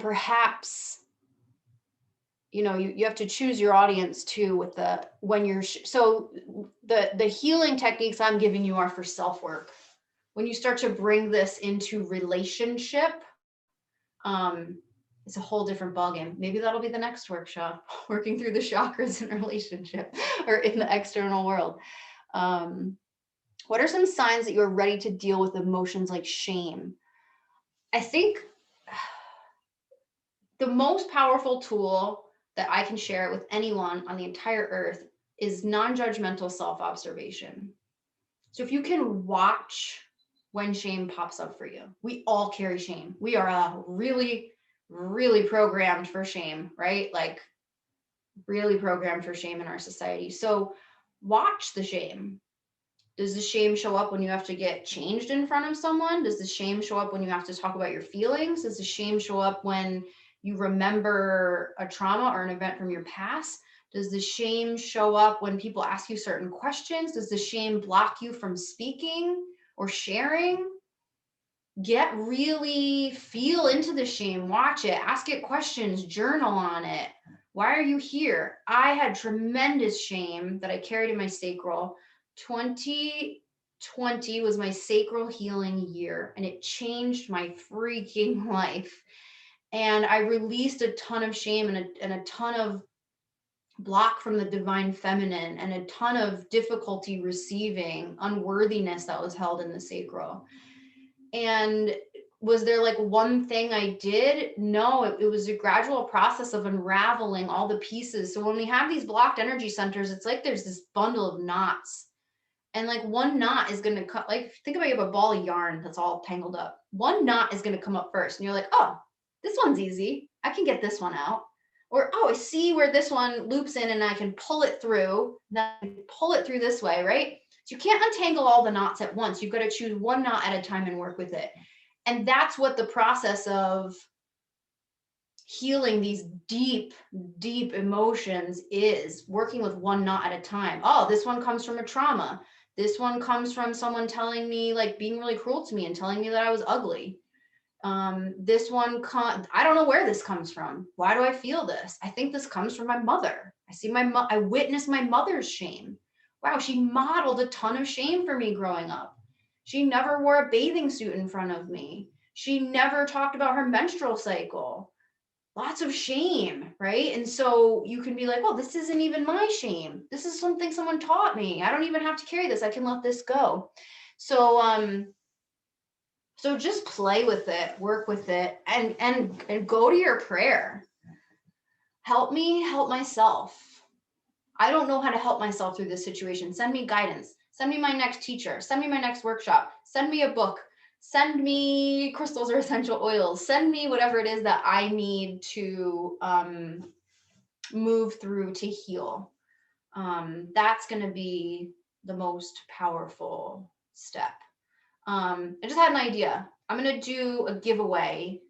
perhaps, you have to choose your audience too with the healing techniques I'm giving you are for self-work. When you start to bring this into relationship, it's a whole different ballgame. Maybe that'll be the next workshop, working through the chakras in a relationship or in the external world. What are some signs that you're ready to deal with emotions like shame? I think the most powerful tool that I can share with anyone on the entire earth is non-judgmental self-observation. So if you can watch when shame pops up for you, we all carry shame. We are really, really programmed for shame, right? Like really programmed for shame in our society. So watch the shame. Does the shame show up when you have to get changed in front of someone? Does the shame show up when you have to talk about your feelings? Does the shame show up when you remember a trauma or an event from your past? Does the shame show up when people ask you certain questions? Does the shame block you from speaking or sharing? Feel into the shame, watch it, ask it questions, journal on it. Why are you here? I had tremendous shame that I carried in my sacral. 2020 was my sacral healing year, and it changed my freaking life. And I released a ton of shame and a ton of block from the divine feminine and a ton of difficulty receiving unworthiness that was held in the sacral. And was there like one thing I did? No, it was a gradual process of unraveling all the pieces. So when we have these blocked energy centers, it's like there's this bundle of knots. And like one knot is going to cut, like think about you have a ball of yarn that's all tangled up. One knot is going to come up first. And you're like, oh, this one's easy. I can get this one out. Or, oh, I see where this one loops in and I can pull it through. Then pull it through this way, right? So you can't untangle all the knots at once. You've got to choose one knot at a time and work with it. And that's what the process of healing these deep, deep emotions is, working with one knot at a time. Oh, this one comes from a trauma. This one comes from someone telling me, like being really cruel to me and telling me that I was ugly. This one, I don't know where this comes from. Why do I feel this? I think this comes from my mother. I witnessed my mother's shame. Wow, she modeled a ton of shame for me growing up. She never wore a bathing suit in front of me. She never talked about her menstrual cycle. Lots of shame, right? And so you can be like, well, this isn't even my shame. This is something someone taught me. I don't even have to carry this. I can let this go. So, so just play with it, work with it, and go to your prayer. Help me help myself. I don't know how to help myself through this situation. Send me guidance. Send me my next teacher. Send me my next workshop. Send me a book. Send me crystals or essential oils. Send me whatever it is that I need to move through to heal. That's going to be the most powerful step. I just had an idea. I'm going to do a giveaway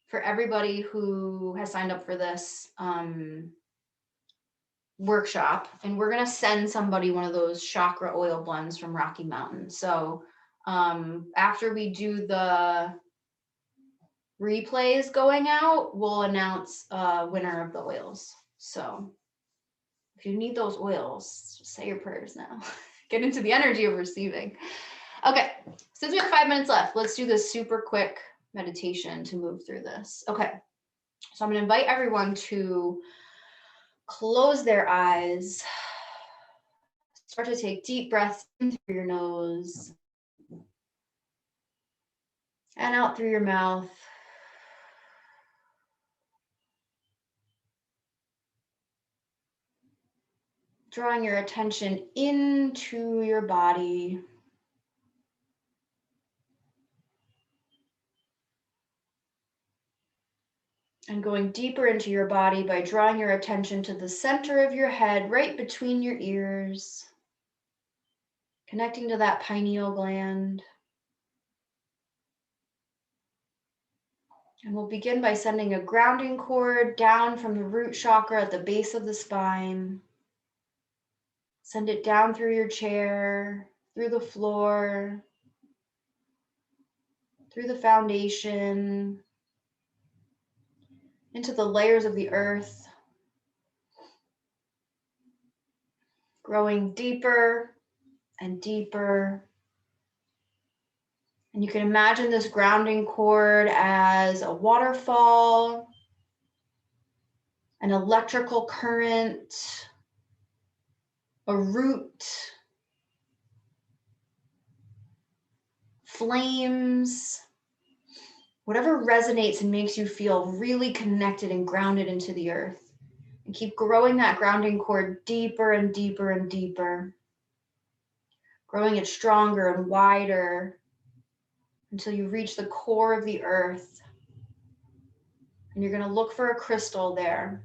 for everybody who has signed up for this workshop, and we're going to send somebody one of those chakra oil blends from Rocky Mountain. So after we do the replays going out, we'll announce winner of the oils. So if you need those oils, just say your prayers now. Get into the energy of receiving. Okay, since we have 5 minutes left, let's do this super quick meditation to move through this. Okay, so I'm going to invite everyone to close their eyes. Start to take deep breaths in through your nose and out through your mouth. Drawing your attention into your body. And going deeper into your body by drawing your attention to the center of your head, right between your ears. Connecting to that pineal gland. And we'll begin by sending a grounding cord down from the root chakra at the base of the spine. Send it down through your chair, through the floor, through the foundation, into the layers of the earth, growing deeper and deeper. And you can imagine this grounding cord as a waterfall, an electrical current, a root, flames, whatever resonates and makes you feel really connected and grounded into the earth. And keep growing that grounding cord deeper and deeper and deeper, growing it stronger and wider until you reach the core of the earth. And you're going to look for a crystal there.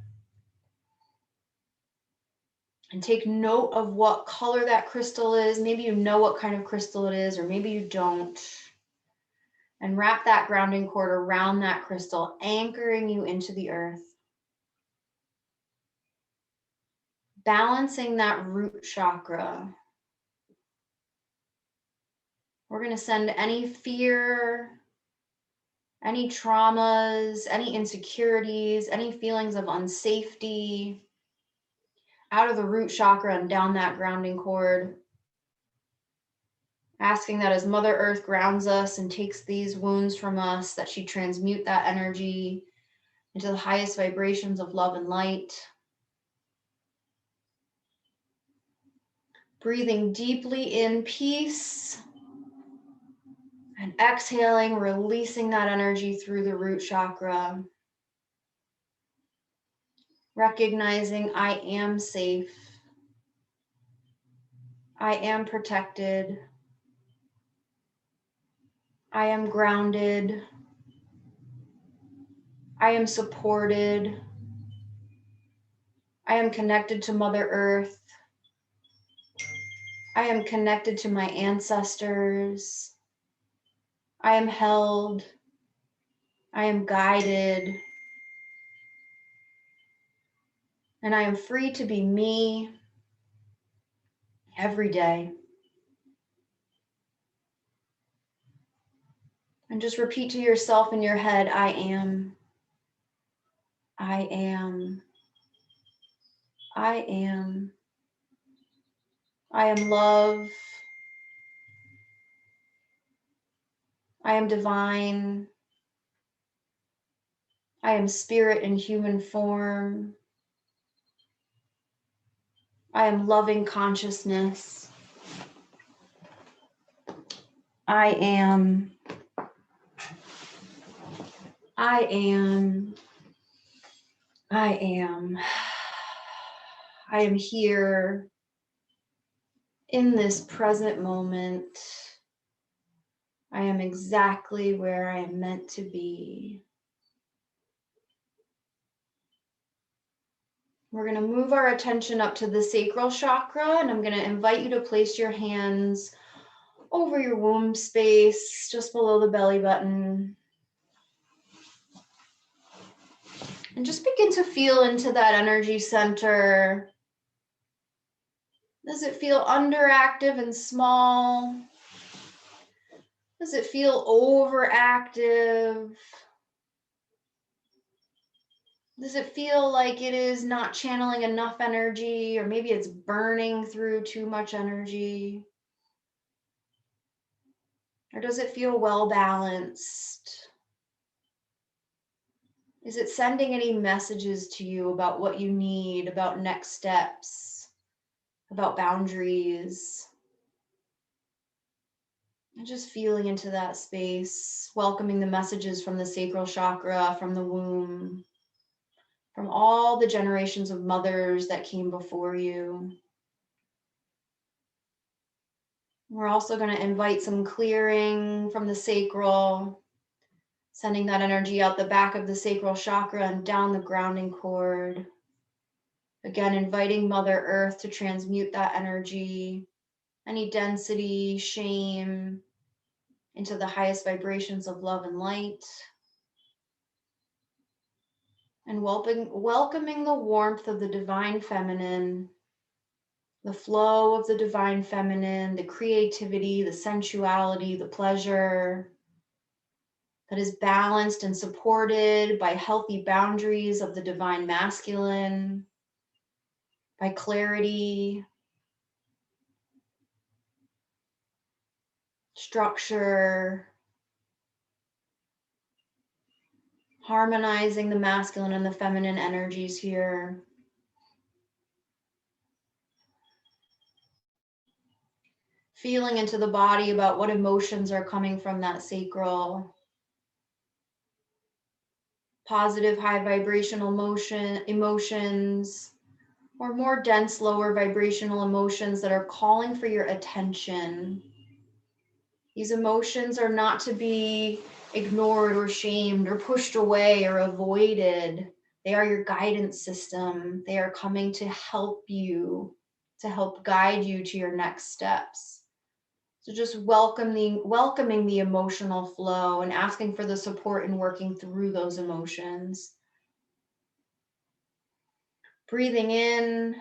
And take note of what color that crystal is. Maybe you know what kind of crystal it is, or maybe you don't. And wrap that grounding cord around that crystal, anchoring you into the earth. Balancing that root chakra. We're going to send any fear, any traumas, any insecurities, any feelings of unsafety out of the root chakra and down that grounding cord. Asking that as Mother Earth grounds us and takes these wounds from us, that she transmute that energy into the highest vibrations of love and light. Breathing deeply in peace and exhaling, releasing that energy through the root chakra. Recognizing I am safe. I am protected. I am grounded. I am supported. I am connected to Mother Earth. I am connected to my ancestors. I am held. I am guided. And I am free to be me every day. And just repeat to yourself in your head, I am. I am. I am. I am love. I am divine. I am spirit in human form. I am loving consciousness. I am. I am. I am. I am here in this present moment. I am exactly where I am meant to be. We're going to move our attention up to the sacral chakra, and I'm going to invite you to place your hands over your womb space, just below the belly button. And just begin to feel into that energy center. Does it feel underactive and small? Does it feel overactive? Does it feel like it is not channeling enough energy, or maybe it's burning through too much energy? Or does it feel well balanced? Is it sending any messages to you about what you need, about next steps, about boundaries? And just feeling into that space, welcoming the messages from the sacral chakra, from the womb, from all the generations of mothers that came before you. We're also going to invite some clearing from the sacral, sending that energy out the back of the sacral chakra and down the grounding cord. Again, inviting Mother Earth to transmute that energy, any density, shame, into the highest vibrations of love and light. And welcoming the warmth of the divine feminine, the flow of the divine feminine, the creativity, the sensuality, the pleasure that is balanced and supported by healthy boundaries of the divine masculine, by clarity, structure, harmonizing the masculine and the feminine energies here. Feeling into the body about what emotions are coming from that sacral. Positive, high vibrational emotions, or more dense, lower vibrational emotions that are calling for your attention. These emotions are not to be ignored or shamed or pushed away or avoided. They are your guidance system. They are coming to help you, to help guide you to your next steps. So just welcoming the emotional flow and asking for the support in working through those emotions. Breathing in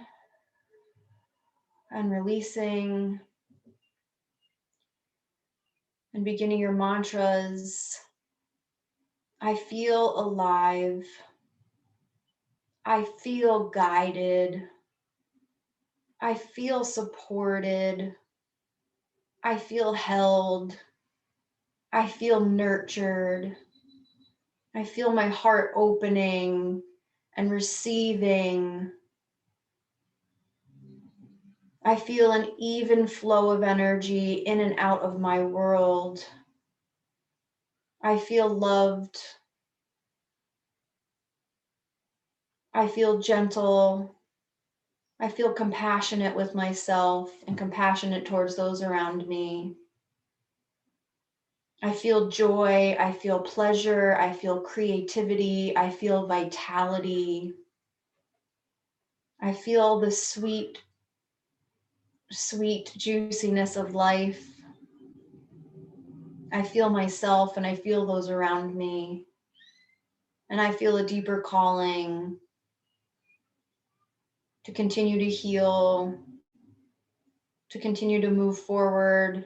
and releasing, and beginning your mantras. I feel alive. I feel guided. I feel supported. I feel held. I feel nurtured. I feel my heart opening and receiving. I feel an even flow of energy in and out of my world. I feel loved. I feel gentle. I feel compassionate with myself and compassionate towards those around me. I feel joy, I feel pleasure, I feel creativity, I feel vitality. I feel the sweet, sweet juiciness of life. I feel myself and I feel those around me. And I feel a deeper calling to continue to heal, to continue to move forward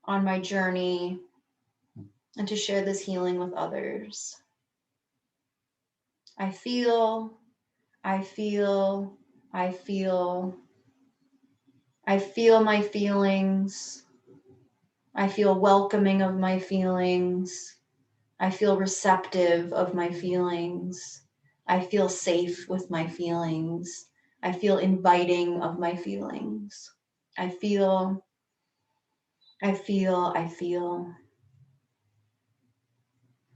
on my journey, and to share this healing with others. I feel, I feel, I feel. I feel my feelings. I feel welcoming of my feelings. I feel receptive of my feelings. I feel safe with my feelings. I feel inviting of my feelings. I feel, I feel, I feel.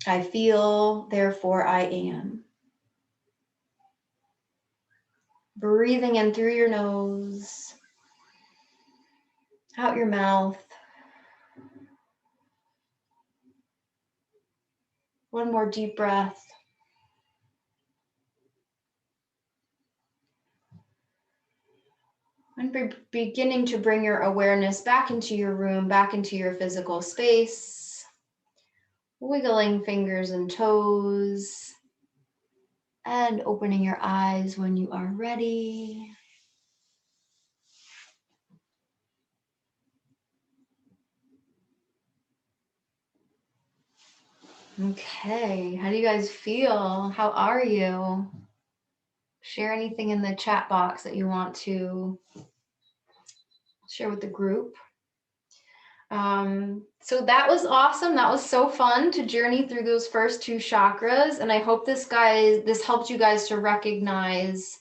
I feel, therefore I am. Breathing in through your nose, out your mouth. One more deep breath. And beginning to bring your awareness back into your room, back into your physical space. Wiggling fingers and toes. And opening your eyes when you are ready. Okay, how do you guys feel? How are you? Share anything in the chat box that you want to share with the group. So that was awesome. That was so fun to journey through those first two chakras. And I hope this helped you guys to recognize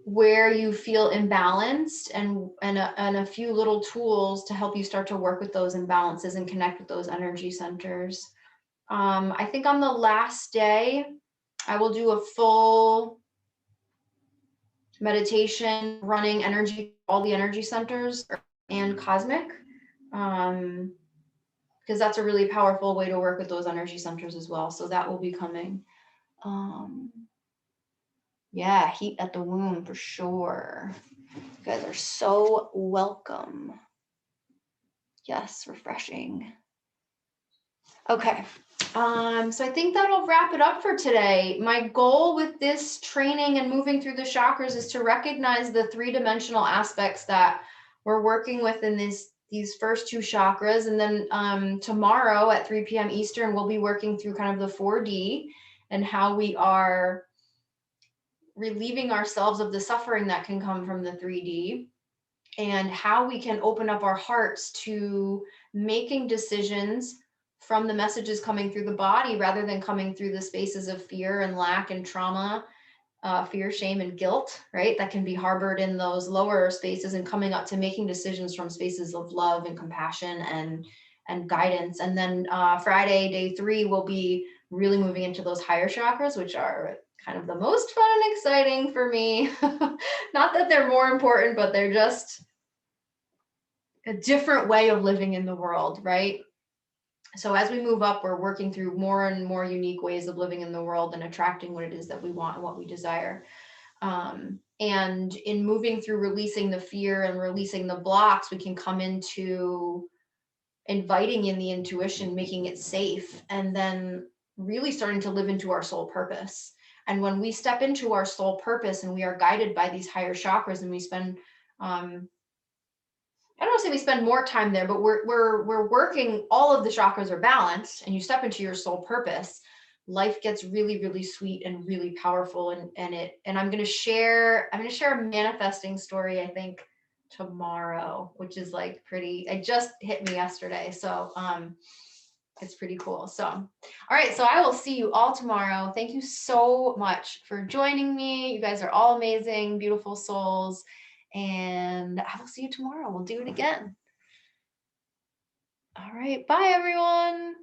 where you feel imbalanced and a few little tools to help you start to work with those imbalances and connect with those energy centers. I think on the last day, I will do a full meditation running energy, all the energy centers and cosmic, because that's a really powerful way to work with those energy centers as well. So that will be coming. Yeah, heat at the womb for sure. You guys are so welcome. Yes, refreshing. Okay. So I think that'll wrap it up for today. My goal with this training and moving through the chakras is to recognize the three-dimensional aspects that we're working with in these first two chakras. And then tomorrow at 3 p.m. Eastern, we'll be working through kind of the 4D and how we are relieving ourselves of the suffering that can come from the 3D and how we can open up our hearts to making decisions from the messages coming through the body rather than coming through the spaces of fear and lack and trauma, fear, shame, and guilt, right? That can be harbored in those lower spaces and coming up to making decisions from spaces of love and compassion and guidance. And then Friday, day 3, will be really moving into those higher chakras, which are kind of the most fun and exciting for me. Not that they're more important, but they're just a different way of living in the world, right? So as we move up, we're working through more and more unique ways of living in the world and attracting what it is that we want and what we desire. And in moving through releasing the fear and releasing the blocks, we can come into inviting in the intuition, making it safe, and then really starting to live into our soul purpose. And when we step into our soul purpose and we are guided by these higher chakras and we spend, I don't want to say we spend more time there, but we're working, all of the chakras are balanced and you step into your soul purpose, life gets really, really sweet and really powerful. And I'm going to share a manifesting story, I think tomorrow, which is like it just hit me yesterday. So, it's pretty cool. So, all right. So I will see you all tomorrow. Thank you so much for joining me. You guys are all amazing, beautiful souls. And I will see you tomorrow. We'll do it again. All right. Bye, everyone.